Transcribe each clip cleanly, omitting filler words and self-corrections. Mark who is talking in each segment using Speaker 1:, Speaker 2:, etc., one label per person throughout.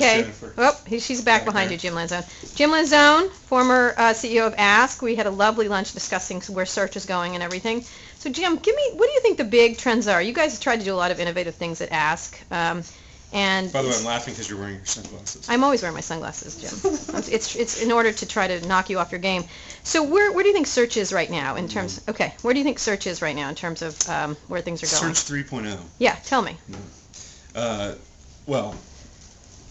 Speaker 1: Okay.
Speaker 2: Jennifer.
Speaker 1: Oh, she's back behind you, Jim Lanzone. Jim Lanzone, former CEO of Ask. We had a lovely lunch discussing where search is going and everything. So, Jim, what do you think the big trends are? You guys have tried to do a lot of innovative things at Ask. And
Speaker 2: by the way, I'm laughing because you're wearing your sunglasses.
Speaker 1: I'm always wearing my sunglasses, Jim. It's in order to try to knock you off your game. So where do you think search is right now in terms? Okay, where do you think search is right now in terms of where things are going?
Speaker 2: Search 3.0.
Speaker 1: Yeah, tell me.
Speaker 2: Well,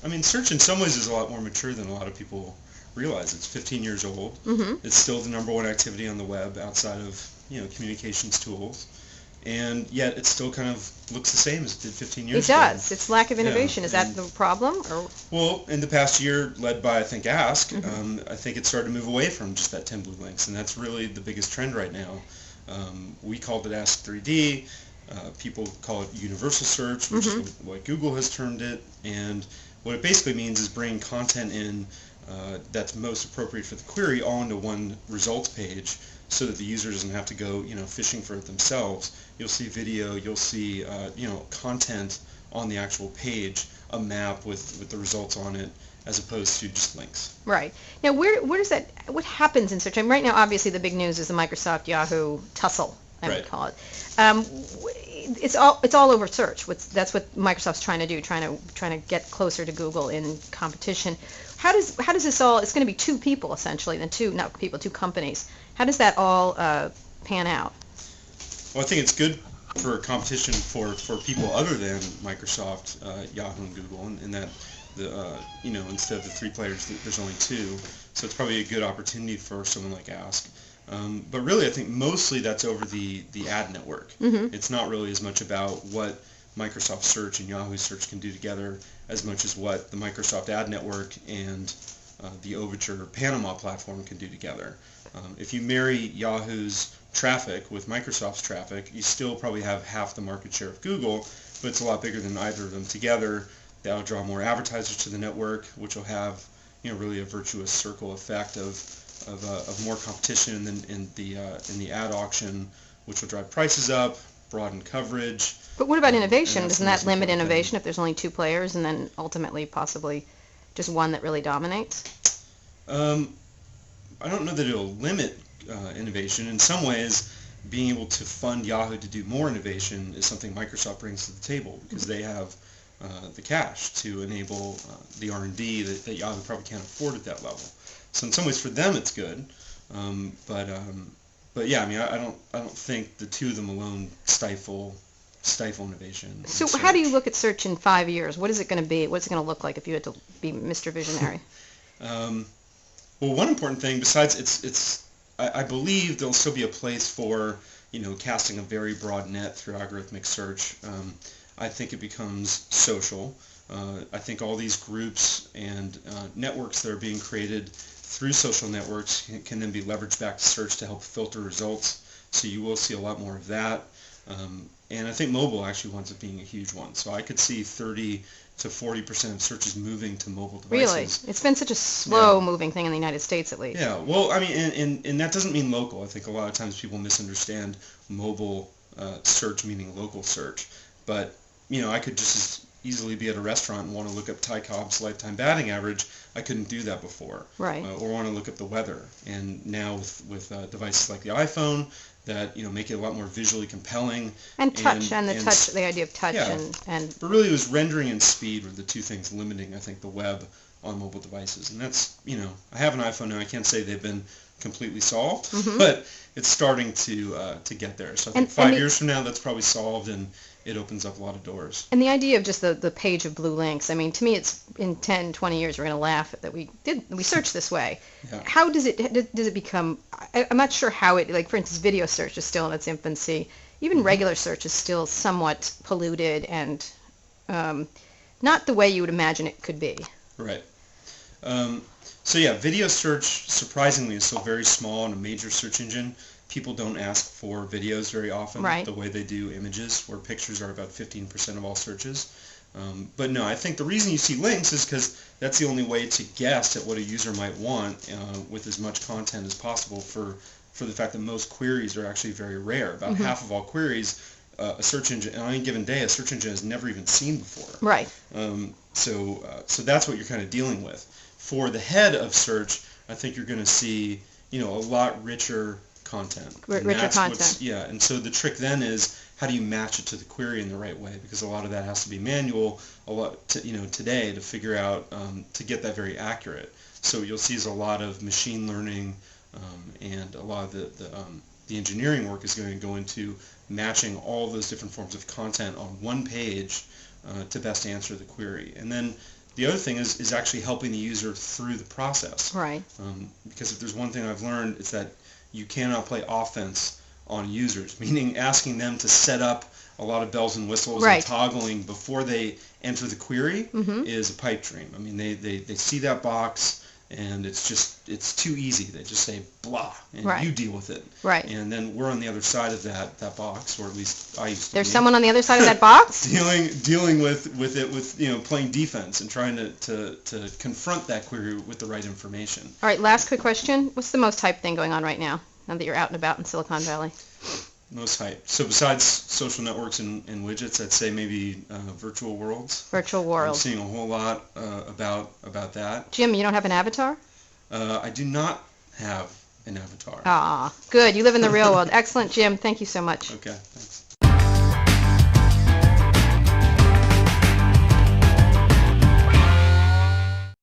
Speaker 2: I mean, search in some ways is a lot more mature than a lot of people realize. It's 15 years old.
Speaker 1: Mm-hmm.
Speaker 2: It's still the #1 activity on the web outside of communications tools. And yet it still kind of looks the same as it did 15 years ago.
Speaker 1: It does. It's lack of innovation. Is that the problem? Or?
Speaker 2: Well, in the past year, led by, I think, Ask, I think it started to move away from just that 10 blue links, and that's really the biggest trend right now. We called it Ask 3D. People call it universal search, which is what Google has termed it. And what it basically means is bringing content in that's most appropriate for the query all into one results page, so that the user doesn't have to go, fishing for it themselves. You'll see video, you'll see, content on the actual page, a map with the results on it, as opposed to just links.
Speaker 1: Right. Now, where does that? What happens in search? I mean, right now, obviously, the big news is the Microsoft Yahoo tussle, I would call it. It's all over search. That's what Microsoft's trying to do, trying to get closer to Google in competition. How does this all? It's going to be two people essentially, two companies. How does that all pan out?
Speaker 2: Well, I think it's good for competition for people other than Microsoft, Yahoo, and Google, in that instead of the 3 players, there's only 2. So it's probably a good opportunity for someone like Ask. But really, I think mostly that's over the ad network. It's not really as much about what Microsoft Search and Yahoo Search can do together as much as what the Microsoft Ad Network and the Overture Panama platform can do together. If you marry Yahoo's traffic with Microsoft's traffic, you still probably have half the market share of Google, but it's a lot bigger than either of them together. That'll draw more advertisers to the network, which will have really a virtuous circle effect of more competition in the ad auction, which will drive prices up, broaden coverage.
Speaker 1: But what about innovation? Doesn't that limit innovation if there's only 2 players and then ultimately possibly just one that really dominates?
Speaker 2: I don't know that it'll limit innovation. In some ways, being able to fund Yahoo to do more innovation is something Microsoft brings to the table, because they have the cash to enable the R&D that Yahoo probably can't afford at that level. So in some ways, for them, it's good. But yeah, I mean, I don't think the 2 of them alone stifle innovation.
Speaker 1: So how do you look at search in 5 years? What is it going to be? What's it going to look like if you had to be Mr. Visionary?
Speaker 2: Well, one important thing, besides I believe there'll still be a place for casting a very broad net through algorithmic search. I think it becomes social. I think all these groups and networks that are being created through social networks can then be leveraged back to search to help filter results. So you will see a lot more of that. And I think mobile actually winds up being a huge one. So I could see 30 to 40% of searches moving to mobile devices.
Speaker 1: Really? It's been such a slow-moving thing in the United States, at least.
Speaker 2: Yeah. Well, I mean, and that doesn't mean local. I think a lot of times people misunderstand mobile search meaning local search. But, I could just as easily be at a restaurant and want to look up Ty Cobb's lifetime batting average. I couldn't do that before.
Speaker 1: Right.
Speaker 2: Or want to look up the weather. And now with devices like the iPhone that make it a lot more visually compelling.
Speaker 1: And touch, the idea of touch, and
Speaker 2: But really, it was rendering and speed were the 2 things limiting, I think, the web on mobile devices. And that's, I have an iPhone now. I can't say they've been completely solved, but it's starting to get there. So I think 5 years from now, that's probably solved, and it opens up a lot of doors.
Speaker 1: And the idea of just the page of blue links, I mean, to me, it's in 10, 20 years, we're going to laugh that we searched this way. Yeah. How does it become, I'm not sure how it, like, for instance, video search is still in its infancy. Even regular search is still somewhat polluted and not the way you would imagine it could be.
Speaker 2: Right. So yeah, video search, surprisingly, is still very small in a major search engine. People don't ask for videos very often the way they do images, where pictures are about 15% of all searches. But no, I think the reason you see links is because that's the only way to guess at what a user might want with as much content as possible for the fact that most queries are actually very rare. About half of all queries a search engine on any given day, a search engine has never even seen before.
Speaker 1: Right.
Speaker 2: So that's what you're kind of dealing with. For the head of search, I think you're going to see, a lot richer content.
Speaker 1: Richer content.
Speaker 2: Yeah, and so the trick then is how do you match it to the query in the right way? Because a lot of that has to be manual. Today to figure out to get that very accurate. So you'll see is a lot of machine learning and a lot of the engineering work is going to go into matching all those different forms of content on one page to best answer the query. And then the other thing is actually helping the user through the process.
Speaker 1: Right.
Speaker 2: Because if there's one thing I've learned, it's that you cannot play offense on users, meaning asking them to set up a lot of bells and whistles
Speaker 1: right.
Speaker 2: and toggling before they enter the query is a pipe dream. I mean, they see that box and it's too easy. They just say blah and
Speaker 1: right.
Speaker 2: you deal with it.
Speaker 1: Right.
Speaker 2: And then we're on the other side of that box, or at least I used to.
Speaker 1: There's someone on the other side of that box?
Speaker 2: dealing with it with playing defense and trying to confront that query with the right information.
Speaker 1: All right, last quick question. What's the most hype thing going on right now that you're out and about in Silicon Valley?
Speaker 2: Most hype. So besides social networks and widgets, I'd say maybe virtual worlds.
Speaker 1: Virtual worlds.
Speaker 2: I'm seeing a whole lot about that.
Speaker 1: Jim, you don't have an avatar?
Speaker 2: I do not have an avatar.
Speaker 1: Ah, good. You live in the real world. Excellent, Jim. Thank you so much.
Speaker 2: Okay.